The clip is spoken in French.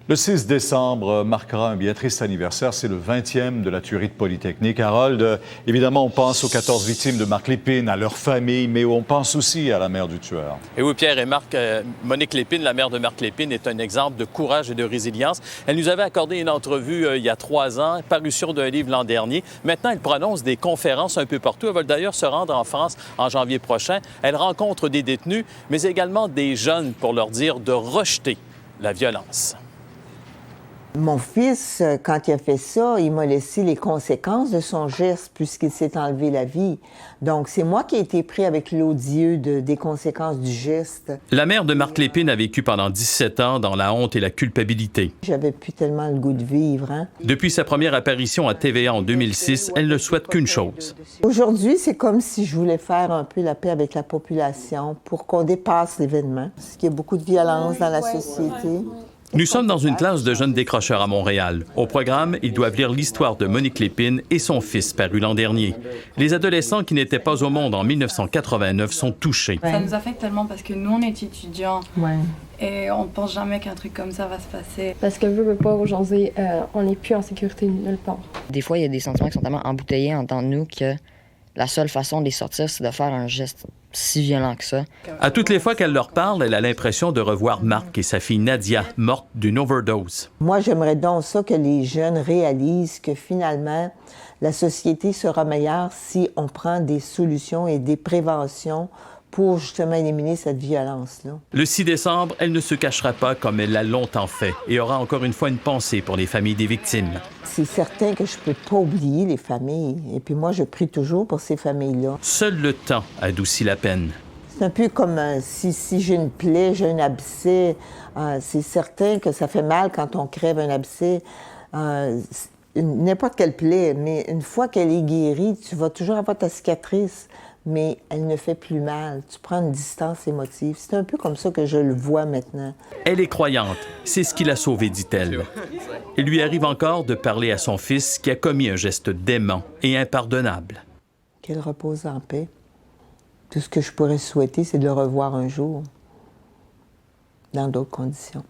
Le 6 décembre marquera un bien triste anniversaire. C'est le 20e de la tuerie de Polytechnique. Harold, évidemment, on pense aux 14 victimes de Marc Lépine, à leur famille, mais on pense aussi à la mère du tueur. Et oui, Pierre et Marc, Monique Lépine, la mère de Marc Lépine, est un exemple de courage et de résilience. Elle nous avait accordé une entrevue il y a 3 ans, parution d'un livre l'an dernier. Maintenant, elle prononce des conférences un peu partout. Elle va d'ailleurs se rendre en France en janvier prochain. Elle rencontre des détenus, mais également des jeunes pour leur dire de rejeter la violence. Mon fils, quand il a fait ça, il m'a laissé les conséquences de son geste puisqu'il s'est enlevé la vie. Donc, c'est moi qui ai été pris avec l'odieux des conséquences du geste. La mère de Marc Lépine a vécu pendant 17 ans dans la honte et la culpabilité. J'avais plus tellement le goût de vivre, hein? Depuis sa première apparition à TVA en 2006, elle ne souhaite qu'une chose. Aujourd'hui, c'est comme si je voulais faire un peu la paix avec la population pour qu'on dépasse l'événement. Parce qu'il y a beaucoup de violence dans la société. Nous sommes dans une classe de jeunes décrocheurs à Montréal. Au programme, ils doivent lire l'histoire de Monique Lépine et son fils, paru l'an dernier. Les adolescents qui n'étaient pas au monde en 1989 sont touchés. Ça nous affecte tellement parce que nous, on est étudiants. Ouais. Et on ne pense jamais qu'un truc comme ça va se passer. Parce que veut pas, aujourd'hui, on n'est plus en sécurité nulle part. Des fois, il y a des sentiments qui sont tellement embouteillés en dedans de nous que la seule façon de les sortir, c'est de faire un geste si violent que ça. À toutes les fois qu'elle leur parle, elle a l'impression de revoir Marc et sa fille Nadia, morte d'une overdose. Moi, j'aimerais donc ça que les jeunes réalisent que finalement, la société sera meilleure si on prend des solutions et des préventions pour justement éliminer cette violence-là. Le 6 décembre, elle ne se cachera pas comme elle l'a longtemps fait et aura encore une fois une pensée pour les familles des victimes. C'est certain que je ne peux pas oublier les familles. Et puis moi, je prie toujours pour ces familles-là. Seul le temps adoucit la peine. C'est un peu comme si j'ai une plaie, j'ai un abcès. C'est certain que ça fait mal quand on crève un abcès. N'importe quelle plaie, mais une fois qu'elle est guérie, tu vas toujours avoir ta cicatrice, mais elle ne fait plus mal. Tu prends une distance émotive. C'est un peu comme ça que je le vois maintenant. Elle est croyante. C'est ce qui l'a sauvée, dit-elle. Il lui arrive encore de parler à son fils qui a commis un geste dément et impardonnable. Qu'elle repose en paix. Tout ce que je pourrais souhaiter, c'est de le revoir un jour, dans d'autres conditions.